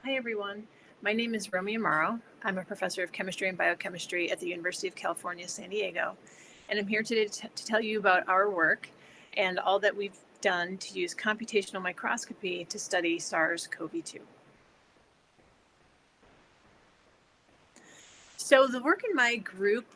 Hi, everyone. My name is Rommie Amaro. I'm a professor of chemistry and biochemistry at the University of California, San Diego. And I'm here today to tell you about our work and all that we've done to use computational microscopy to study SARS-CoV-2. So the work in my group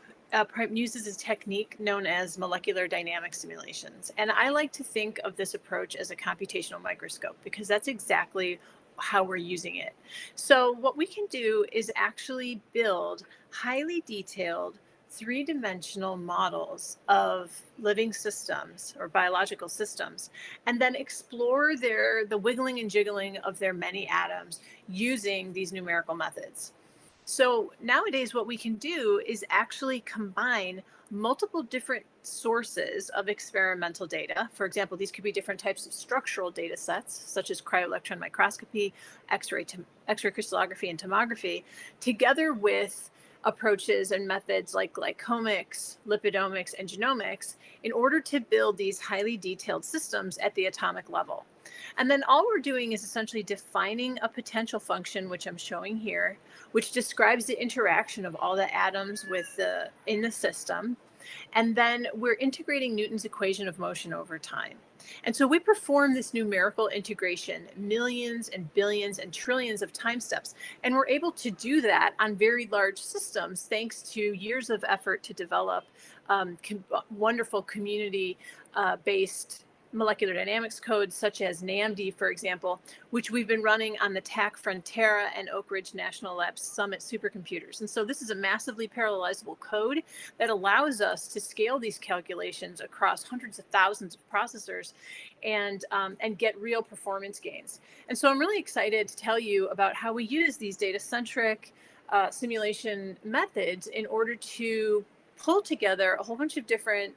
uses a technique known as molecular dynamic simulations. And I like to think of this approach as a computational microscope because that's exactly how we're using it. So what we can do is actually build highly detailed three-dimensional models of living systems or biological systems, and then explore the wiggling and jiggling of their many atoms using these numerical methods. So nowadays, what we can do is actually combine multiple different sources of experimental data. For example, these could be different types of structural data sets, such as cryo-electron microscopy, X-ray crystallography, and tomography, together with approaches and methods like glycomics, lipidomics, and genomics in order to build these highly detailed systems at the atomic level. And then all we're doing is essentially defining a potential function, which I'm showing here, which describes the interaction of all the atoms in the system. And then we're integrating Newton's equation of motion over time. And so we perform this numerical integration millions and billions and trillions of time steps. And we're able to do that on very large systems thanks to years of effort to develop wonderful community based molecular dynamics codes such as NAMD, for example, which we've been running on the TAC Frontera and Oak Ridge National Labs Summit supercomputers. And so this is a massively parallelizable code that allows us to scale these calculations across hundreds of thousands of processors and get real performance gains. And so I'm really excited to tell you about how we use these data-centric simulation methods in order to pull together a whole bunch of different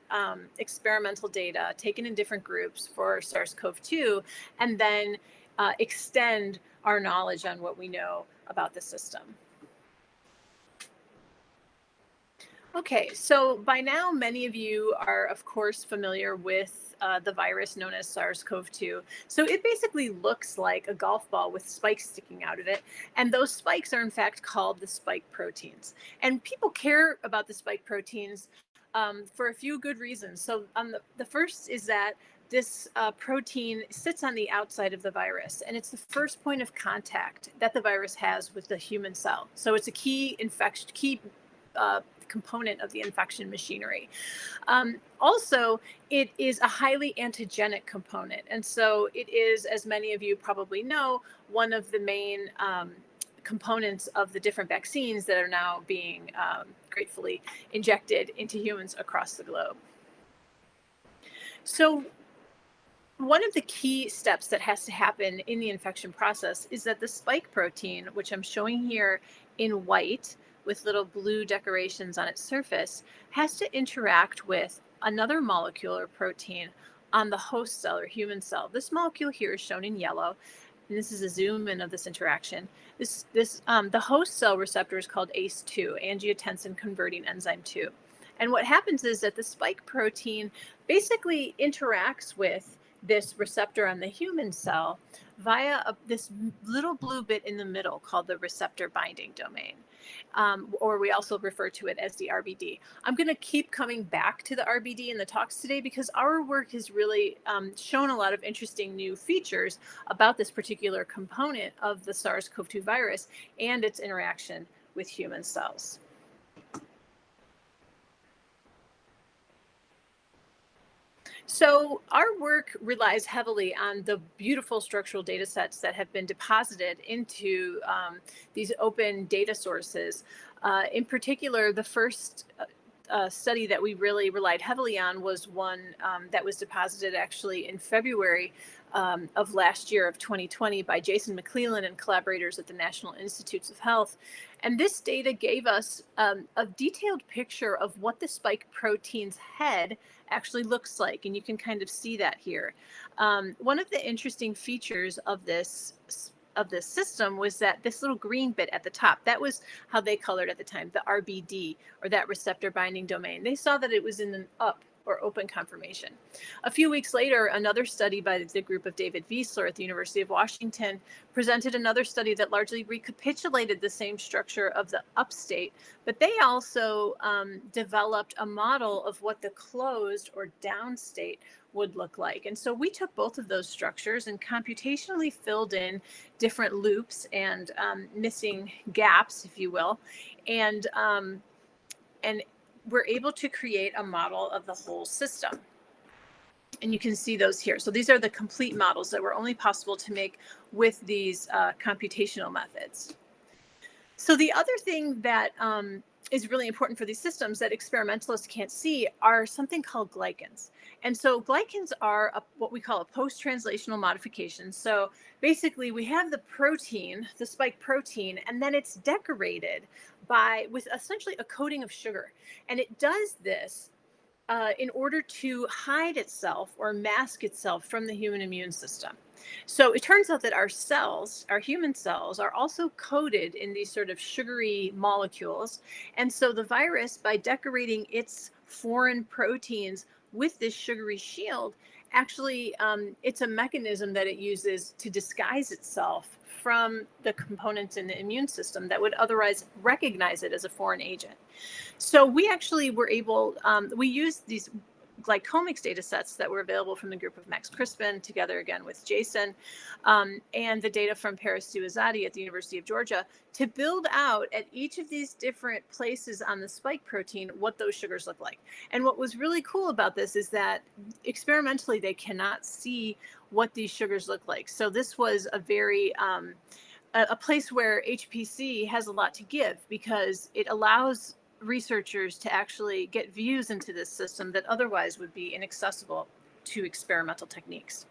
experimental data taken in different groups for SARS-CoV-2, and then extend our knowledge on what we know about the system. Okay, so by now, many of you are, of course, familiar with the virus known as SARS-CoV-2. So it basically looks like a golf ball with spikes sticking out of it. And those spikes are, in fact, called the spike proteins. And people care about the spike proteins for a few good reasons. So the first is that this protein sits on the outside of the virus, and it's the first point of contact that the virus has with the human cell. So it's a key component of the infection machinery. Also, it is a highly antigenic component. And so it is, as many of you probably know, one of the main components of the different vaccines that are now being gratefully injected into humans across the globe. So one of the key steps that has to happen in the infection process is that the spike protein, which I'm showing here in white, with little blue decorations on its surface, has to interact with another molecule or protein on the host cell or human cell. This molecule here is shown in yellow, and this is a zoom in of this interaction. The host cell receptor is called ACE2, angiotensin converting enzyme 2. And what happens is that the spike protein basically interacts with this receptor on the human cell via this little blue bit in the middle called the receptor binding domain. Or we also refer to it as the RBD. I'm going to keep coming back to the RBD in the talks today because our work has really shown a lot of interesting new features about this particular component of the SARS-CoV-2 virus and its interaction with human cells. So our work relies heavily on the beautiful structural data sets that have been deposited into these open data sources. In particular, the first study that we really relied heavily on was one that was deposited actually in February of last year of 2020 by Jason McClellan and collaborators at the National Institutes of Health. And this data gave us a detailed picture of what the spike protein's head actually looks like. And you can kind of see that here. One of the interesting features of this system was that this little green bit at the top, that was how they colored at the time, the RBD, or that receptor binding domain. They saw that it was in the or open conformation. A few weeks later, another study by the group of David Wiesler at the University of Washington presented another study that largely recapitulated the same structure of the upstate, but they also developed a model of what the closed or downstate would look like. And so we took both of those structures and computationally filled in different loops and missing gaps, if you will, and we're able to create a model of the whole system. And you can see those here. So these are the complete models that were only possible to make with these computational methods. So the other thing that is really important for these systems that experimentalists can't see are something called glycans. And so glycans are what we call a post-translational modification. So basically we have the protein, the spike protein, and then it's decorated with essentially a coating of sugar. And it does this in order to hide itself or mask itself from the human immune system. So it turns out that our cells, our human cells, are also coated in these sort of sugary molecules. And so the virus, by decorating its foreign proteins with this sugary shield, actually, it's a mechanism that it uses to disguise itself from the components in the immune system that would otherwise recognize it as a foreign agent. So we actually were able, we used these glycomics data sets that were available from the group of Max Crispin, together again with Jason, and the data from Paris Duazadi at the University of Georgia, to build out at each of these different places on the spike protein what those sugars look like. And what was really cool about this is that experimentally they cannot see what these sugars look like. So this was a very a place where HPC has a lot to give, because it allows researchers to actually get views into this system that otherwise would be inaccessible to experimental techniques.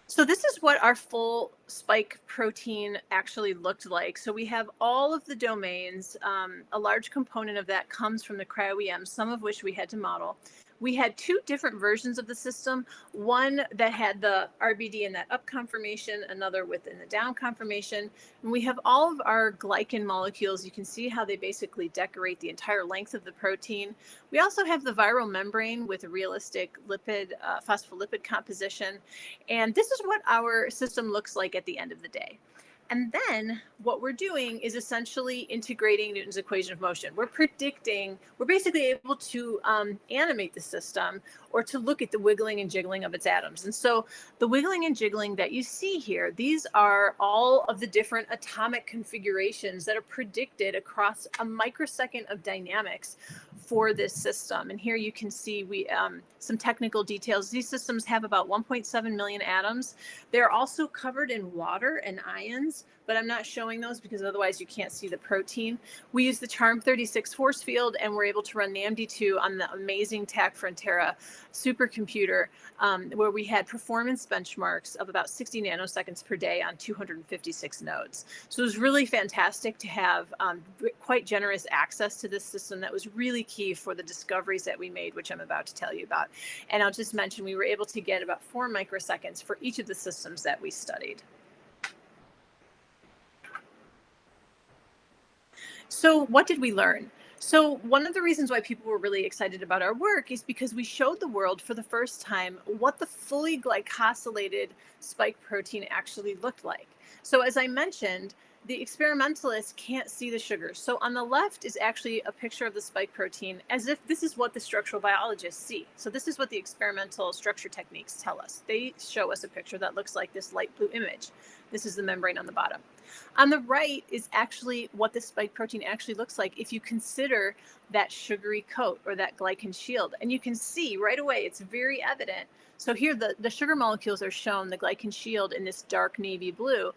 So this is what our full spike protein actually looked like. So we have all of the domains. A large component of that comes from the cryo-EM, some of which we had to model. We had two different versions of the system, one that had the RBD in that up conformation, another within the down conformation. And we have all of our glycan molecules. You can see how they basically decorate the entire length of the protein. We also have the viral membrane with a realistic lipid, phospholipid composition. And this is what our system looks like at the end of the day. And then what we're doing is essentially integrating Newton's equation of motion. We're basically able to animate the system, or to look at the wiggling and jiggling of its atoms. And so the wiggling and jiggling that you see here, these are all of the different atomic configurations that are predicted across a microsecond of dynamics for this system. And here you can see some technical details. These systems have about 1.7 million atoms. They're also covered in water and ions, but I'm not showing those because otherwise you can't see the protein. We use the Charm 36 force field, and we're able to run NAMD2 on the amazing TAC Frontera supercomputer, where we had performance benchmarks of about 60 nanoseconds per day on 256 nodes. So it was really fantastic to have quite generous access to this system. That was really key for the discoveries that we made, which I'm about to tell you about. And I'll just mention we were able to get about 4 microseconds for each of the systems that we studied. So what did we learn? So one of the reasons why people were really excited about our work is because we showed the world for the first time what the fully glycosylated spike protein actually looked like. So as I mentioned, the experimentalists can't see the sugars. So on the left is actually a picture of the spike protein, as if this is what the structural biologists see. So this is what the experimental structure techniques tell us. They show us a picture that looks like this light blue image. This is the membrane on the bottom. On the right is actually what the spike protein actually looks like if you consider that sugary coat or that glycan shield. And you can see right away, it's very evident. So here the sugar molecules are shown, the glycan shield in this dark navy blue.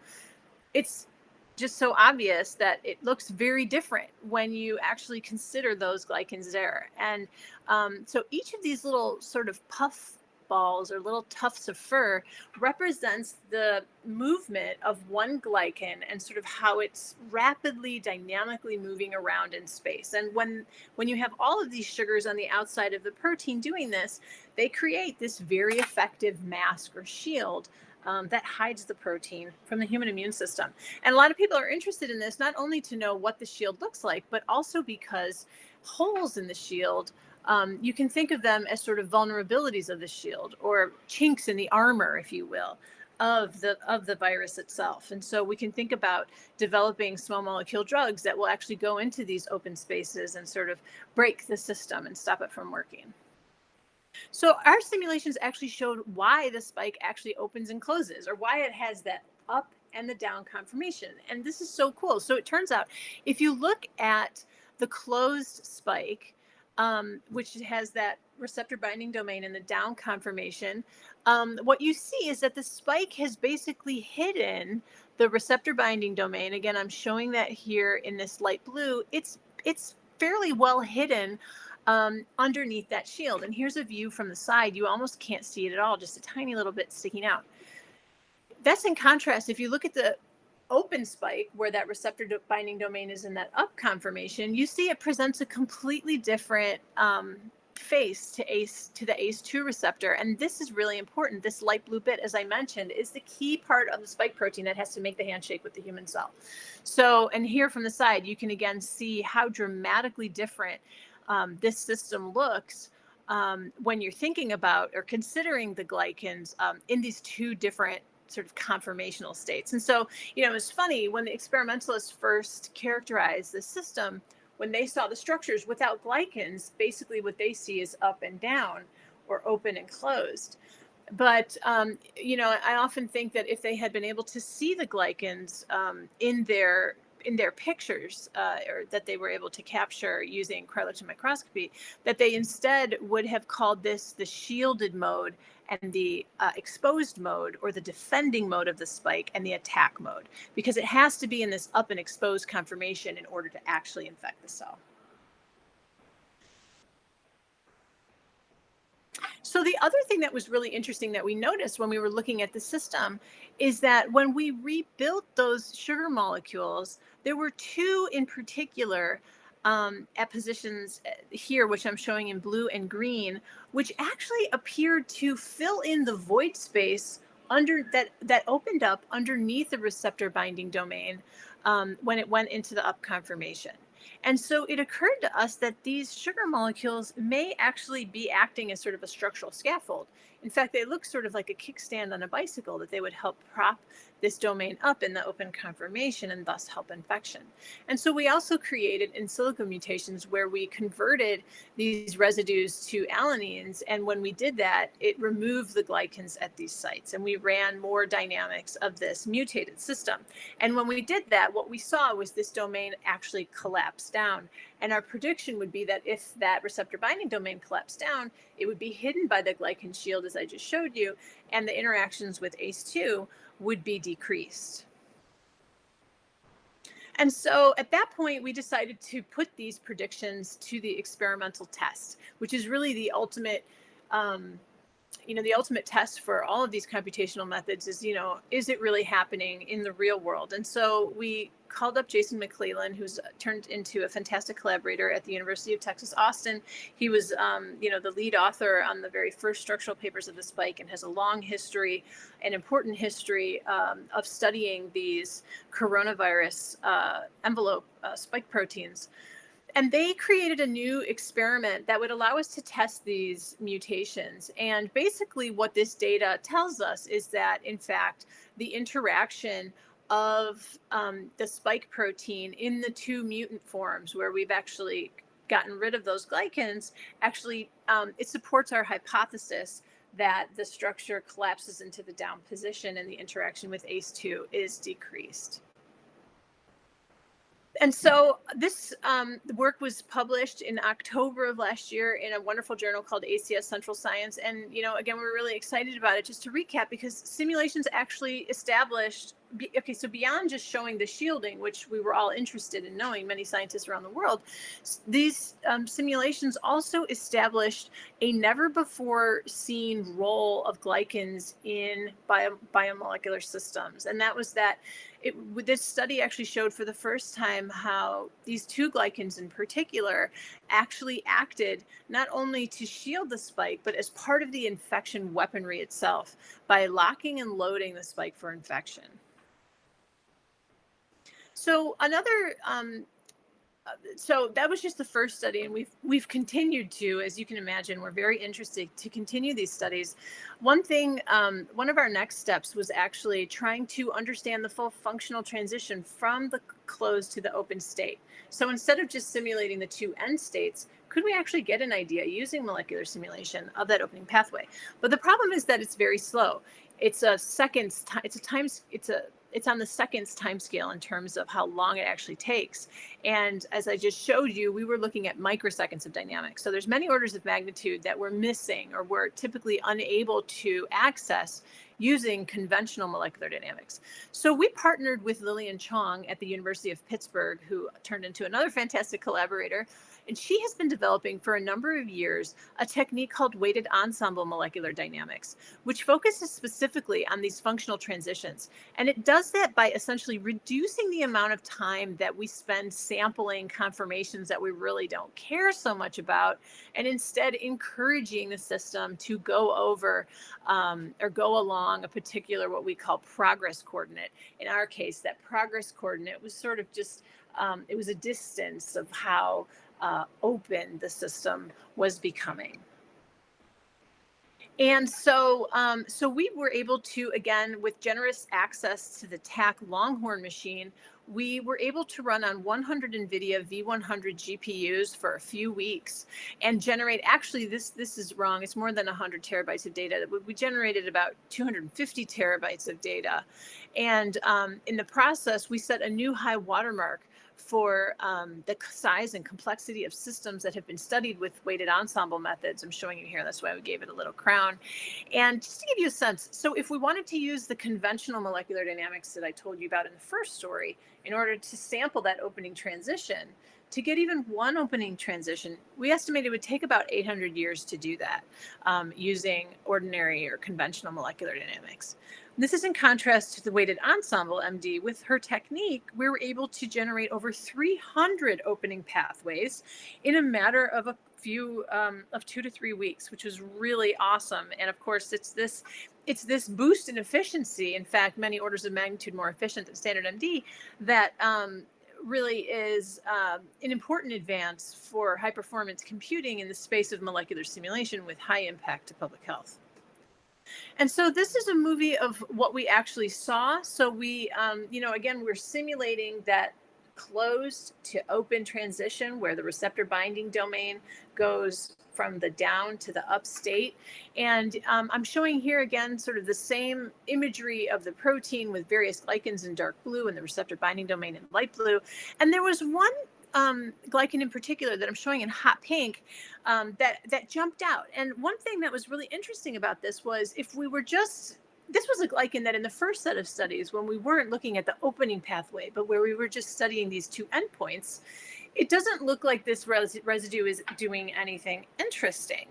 It's just so obvious that it looks very different when you actually consider those glycans there. And so each of these little sort of puff balls or little tufts of fur represents the movement of one glycan and sort of how it's rapidly dynamically moving around in space. And when you have all of these sugars on the outside of the protein doing this, they create this very effective mask or shield that hides the protein from the human immune system. And a lot of people are interested in this, not only to know what the shield looks like, but also because holes in the shield You can think of them as sort of vulnerabilities of the shield, or chinks in the armor, if you will, of the virus itself. And so we can think about developing small molecule drugs that will actually go into these open spaces and sort of break the system and stop it from working. So our simulations actually showed why the spike actually opens and closes, or why it has that up and the down conformation. And this is so cool. So it turns out if you look at the closed spike, which has that receptor binding domain in the down conformation, what you see is that the spike has basically hidden the receptor binding domain. Again, I'm showing that here in this light blue. It's fairly well hidden underneath that shield. And here's a view from the side. You almost can't see it at all, just a tiny little bit sticking out. That's in contrast. If you look at the open spike, where that receptor binding domain is in that up conformation, you see it presents a completely different face to the ACE2 receptor. And this is really important. This light blue bit, as I mentioned, is the key part of the spike protein that has to make the handshake with the human cell. So, and here from the side, you can again see how dramatically different this system looks when you're thinking about or considering the glycans in these two different sort of conformational states. And so, it's funny when the experimentalists first characterized the system, when they saw the structures without glycans, basically what they see is up and down, or open and closed. But, I often think that if they had been able to see the glycans in their pictures, or that they were able to capture using cryolithium microscopy, that they instead would have called this the shielded mode and the exposed mode, or the defending mode of the spike, and the attack mode, because it has to be in this up and exposed conformation in order to actually infect the cell. So the other thing that was really interesting that we noticed when we were looking at the system is that when we rebuilt those sugar molecules, there were two in particular at positions here, which I'm showing in blue and green, which actually appeared to fill in the void space under that opened up underneath the receptor binding domain when it went into the up conformation. And so it occurred to us that these sugar molecules may actually be acting as sort of a structural scaffold. In fact, they look sort of like a kickstand on a bicycle, that they would help prop this domain up in the open conformation and thus help infection. And so we also created in silico mutations where we converted these residues to alanines. And when we did that, it removed the glycans at these sites. And we ran more dynamics of this mutated system. And when we did that, what we saw was this domain actually collapse down. And our prediction would be that if that receptor binding domain collapsed down, it would be hidden by the glycan shield, as I just showed you, and the interactions with ACE2 would be decreased. And so at that point, we decided to put these predictions to the experimental test, which is really the ultimate the ultimate test for all of these computational methods is, is it really happening in the real world? And so we called up Jason McClellan, who's turned into a fantastic collaborator at the University of Texas, Austin. He was, the lead author on the very first structural papers of the spike, and has a long history, an important history of studying these coronavirus envelope spike proteins. And they created a new experiment that would allow us to test these mutations. And basically what this data tells us is that, in fact, the interaction of the spike protein in the two mutant forms, where we've actually gotten rid of those glycans, actually it supports our hypothesis that the structure collapses into the down position and the interaction with ACE2 is decreased. And so this work was published in October of last year in a wonderful journal called ACS Central Science. And, again, we're really excited about it. Just to recap, because simulations actually established, so beyond just showing the shielding, which we were all interested in knowing, many scientists around the world, these simulations also established a never before seen role of glycans in biomolecular systems. And that was that this study actually showed for the first time how these two glycans in particular actually acted not only to shield the spike, but as part of the infection weaponry itself by locking and loading the spike for infection. So another So that was just the first study, and we've continued to, as you can imagine, we're very interested to continue these studies. One thing, one of our next steps was actually trying to understand the full functional transition from the closed to the open state. So instead of just simulating the two end states, could we actually get an idea using molecular simulation of that opening pathway? But the problem is that it's very slow. It's a seconds. It's a times. It's on the seconds time scale in terms of how long it actually takes. And as I just showed you, we were looking at microseconds of dynamics. So there's many orders of magnitude that we're missing or we're typically unable to access using conventional molecular dynamics. So we partnered with Lillian Chong at the University of Pittsburgh, who turned into another fantastic collaborator. And she has been developing for a number of years a technique called weighted ensemble molecular dynamics, which focuses specifically on these functional transitions. And it does that by essentially reducing the amount of time that we spend sampling conformations that we really don't care so much about, and instead encouraging the system to go over or go along a particular what we call progress coordinate. In our case, that progress coordinate was sort of just, it was a distance of how open the system was becoming. And so we were able to, again, with generous access to the TAC Longhorn machine, we were able to run on 100 NVIDIA V100 GPUs for a few weeks and generate, actually, this is wrong, it's more than 100 terabytes of data. We generated about 250 terabytes of data. And in the process, we set a new high watermark for the size and complexity of systems that have been studied with weighted ensemble methods. I'm showing you here, that's why we gave it a little crown. And just to give you a sense, so if we wanted to use the conventional molecular dynamics that I told you about in the first story, in order to sample that opening transition, to get even one opening transition, we estimate it would take about 800 years to do that using ordinary or conventional molecular dynamics. This is in contrast to the weighted ensemble MD. With her technique, we were able to generate over 300 opening pathways in a matter of a few of 2 to 3 weeks, which was really awesome. And of course, it's this boost in efficiency, in fact, many orders of magnitude more efficient than standard MD, that really is an important advance for high performance computing in the space of molecular simulation with high impact to public health. And so this is a movie of what we actually saw. So we, again, we're simulating that closed to open transition where the receptor binding domain goes from the down to the up state. And I'm showing here again sort of the same imagery of the protein with various glycans in dark blue and the receptor binding domain in light blue. And there was one glycan in particular that I'm showing in hot pink that jumped out. And one thing that was really interesting about this was if we were just, this was a glycan that in the first set of studies, when we weren't looking at the opening pathway, but where we were just studying these two endpoints, it doesn't look like this residue is doing anything interesting.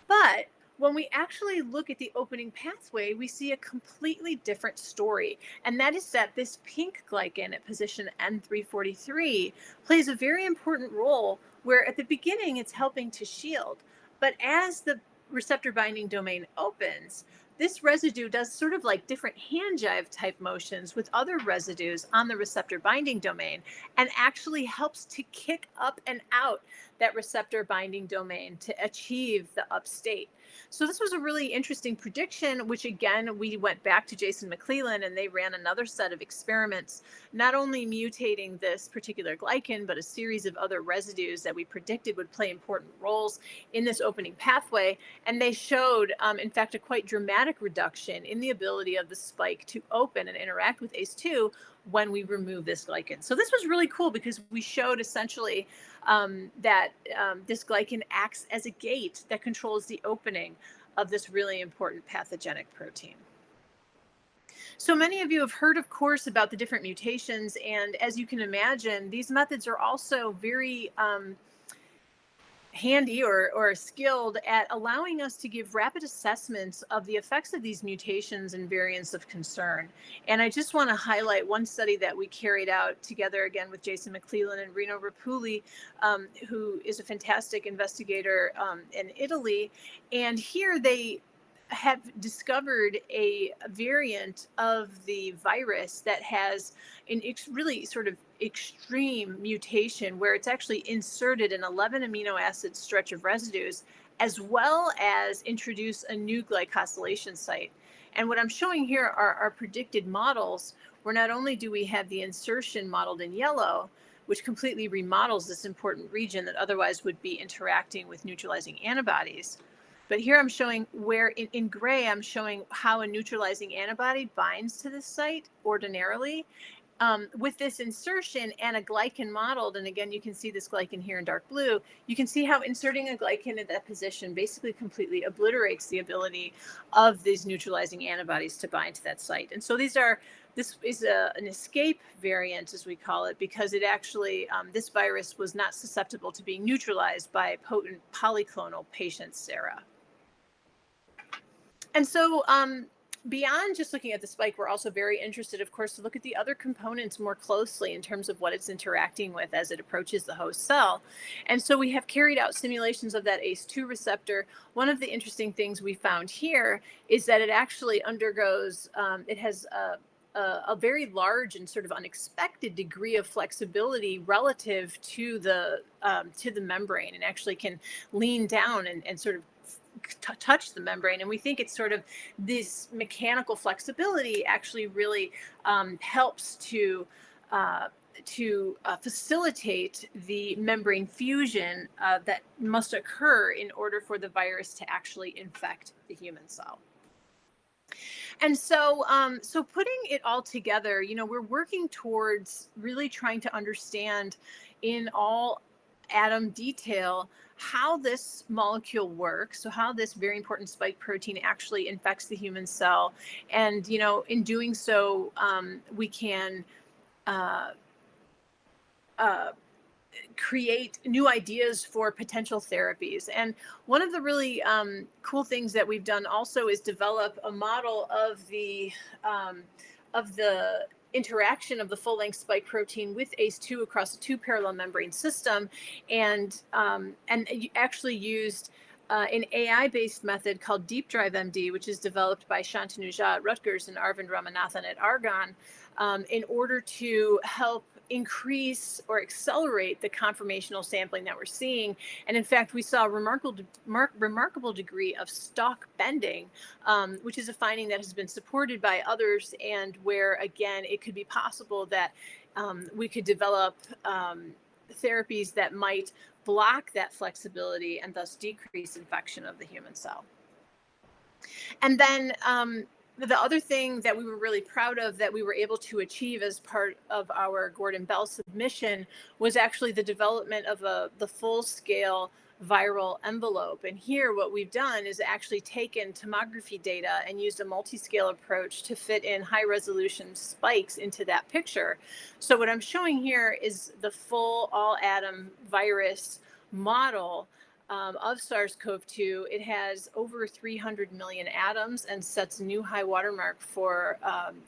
But when we actually look at the opening pathway, we see a completely different story. And that is that this pink glycan at position N343 plays a very important role where at the beginning it's helping to shield. But as the receptor binding domain opens, this residue does sort of like different hand jive type motions with other residues on the receptor binding domain and actually helps to kick up and out that receptor binding domain to achieve the up state. So this was a really interesting prediction, which again, we went back to Jason McClellan and they ran another set of experiments, not only mutating this particular glycan, but a series of other residues that we predicted would play important roles in this opening pathway. And they showed, in fact, a quite dramatic reduction in the ability of the spike to open and interact with ACE2 when we remove this glycan. So this was really cool because we showed essentially that this glycan acts as a gate that controls the opening of this really important pathogenic protein. So many of you have heard, of course, about the different mutations. And as you can imagine, these methods are also very handy or skilled at allowing us to give rapid assessments of the effects of these mutations and variants of concern. And I just want to highlight one study that we carried out together again with Jason McClellan and Rino Rapulli, who is a fantastic investigator in Italy. And here they have discovered a variant of the virus that has an really sort of extreme mutation where it's actually inserted an 11 amino acid stretch of residues, as well as introduce a new glycosylation site. And what I'm showing here are our predicted models, where not only do we have the insertion modeled in yellow, which completely remodels this important region that otherwise would be interacting with neutralizing antibodies. But here I'm showing where in gray, I'm showing how a neutralizing antibody binds to this site ordinarily. With this insertion and a glycan modeled, and again, you can see this glycan here in dark blue, you can see how inserting a glycan in that position basically completely obliterates the ability of these neutralizing antibodies to bind to that site. And so this is an escape variant, as we call it, because it actually, this virus was not susceptible to being neutralized by potent polyclonal patient sera. And so beyond just looking at the spike, we're also very interested, of course, to look at the other components more closely in terms of what it's interacting with as it approaches the host cell. And so we have carried out simulations of that ACE2 receptor. One of the interesting things we found here is that it actually undergoes, it has a very large and sort of unexpected degree of flexibility relative to the membrane, and actually can lean down and sort of touch the membrane. And we think it's sort of this mechanical flexibility actually really helps to facilitate the membrane fusion that must occur in order for the virus to actually infect the human cell. And so, so putting it all together, we're working towards really trying to understand in all atom detail how this molecule works, so how this very important spike protein actually infects the human cell. And, in doing so, we can create new ideas for potential therapies. And one of the really cool things that we've done also is develop a model of the interaction of the full-length spike protein with ACE2 across a 2 parallel membrane system, and actually used an AI-based method called Deep Drive MD, which is developed by Shantanu Jha at Rutgers and Arvind Ramanathan at Argonne, in order to help increase or accelerate the conformational sampling that we're seeing. And in fact, we saw a remarkable degree of stalk bending, which is a finding that has been supported by others, and where, again, it could be possible that we could develop therapies that might block that flexibility and thus decrease infection of the human cell. And then the other thing that we were really proud of that we were able to achieve as part of our Gordon Bell submission was actually the development of the full-scale viral envelope. And here what we've done is actually taken tomography data and used a multi-scale approach to fit in high-resolution spikes into that picture. So what I'm showing here is the full all-atom virus model of SARS-CoV-2. It has over 300 million atoms and sets a new high watermark for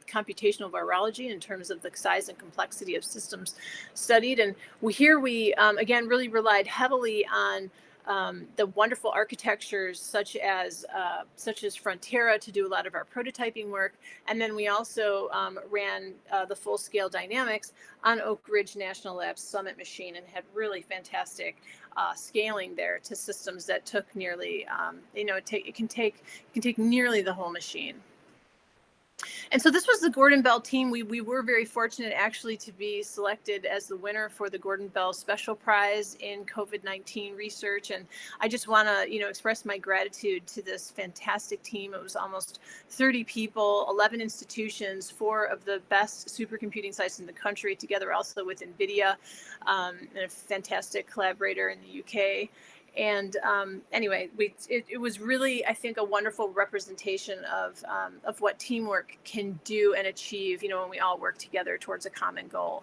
computational virology in terms of the size and complexity of systems studied. And here we again, really relied heavily on the wonderful architectures such as Frontera to do a lot of our prototyping work. And then we also ran the full-scale dynamics on Oak Ridge National Labs Summit machine, and had really fantastic scaling there to systems that took nearly, it can take nearly the whole machine. And so this was the Gordon Bell team. We were very fortunate actually to be selected as the winner for the Gordon Bell Special Prize in COVID-19 research. And I just want to, express my gratitude to this fantastic team. It was almost 30 people, 11 institutions, 4 of the best supercomputing sites in the country, together also with NVIDIA, and a fantastic collaborator in the UK. And anyway, it was really, I think, a wonderful representation of what teamwork can do and achieve, when we all work together towards a common goal.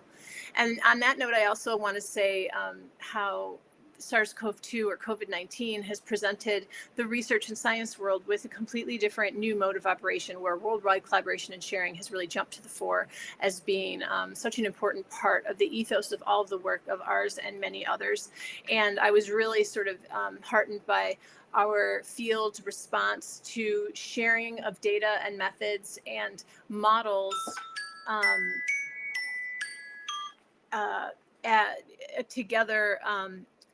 And on that note, I also want to say how SARS-CoV-2 or COVID-19 has presented the research and science world with a completely different new mode of operation, where worldwide collaboration and sharing has really jumped to the fore as being such an important part of the ethos of all of the work of ours and many others. And I was really sort of heartened by our field's response to sharing of data and methods and models together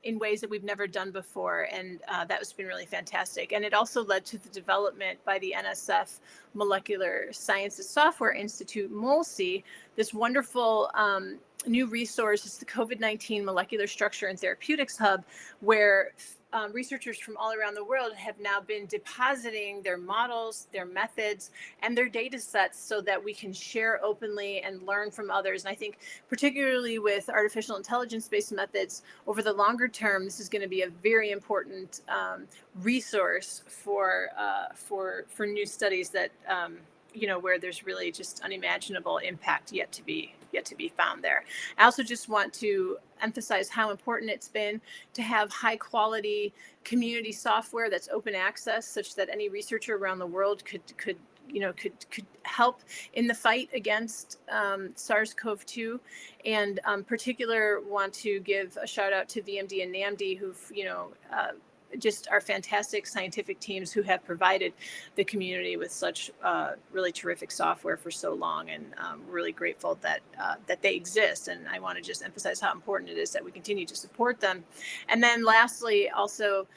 in ways that we've never done before. And that has been really fantastic. And it also led to the development by the NSF Molecular Sciences Software Institute, MOLSI, this wonderful new resource. It's the COVID-19 Molecular Structure and Therapeutics Hub, where researchers from all around the world have now been depositing their models, their methods, and their data sets so that we can share openly and learn from others. And I think particularly with artificial intelligence-based methods, over the longer term, this is going to be a very important resource for new studies that where there's really just unimaginable impact yet to be found there. I also just want to emphasize how important it's been to have high quality community software that's open access, such that any researcher around the world could help in the fight against SARS-CoV-2. And particular want to give a shout out to VMD and NAMD, who've just are fantastic scientific teams who have provided the community with such really terrific software for so long, and really grateful that they exist. And I want to just emphasize how important it is that we continue to support them. And then lastly, also,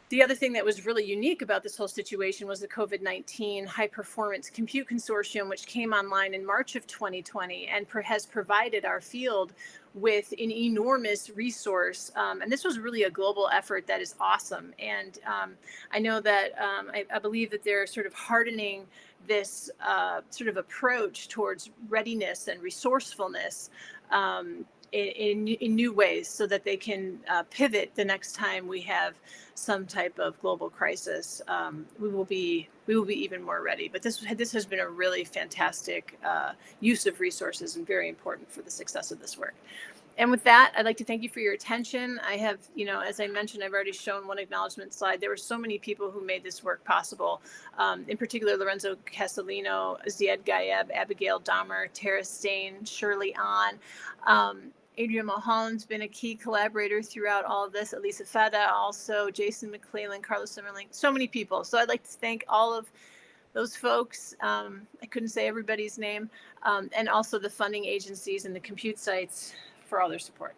the other thing that was really unique about this whole situation was the COVID-19 High Performance Compute Consortium, which came online in March of 2020 and has provided our field with an enormous resource. And this was really a global effort that is awesome. And I know that I believe that they're sort of hardening this sort of approach towards readiness and resourcefulness in new ways, so that they can pivot the next time we have some type of global crisis. We will be even more ready. But this has been a really fantastic use of resources, and very important for the success of this work. And with that, I'd like to thank you for your attention. I have, as I mentioned, I've already shown one acknowledgement slide. There were so many people who made this work possible. In particular, Lorenzo Castellino, Ziad Gayeb, Abigail Dahmer, Tara Stain, Shirley Ahn. Adrian Mulholland's been a key collaborator throughout all of this. Elisa Feda, also Jason McClellan, Carlos Simmerling, so many people. So I'd like to thank all of those folks. I couldn't say everybody's name, and also the funding agencies and the compute sites for all their support.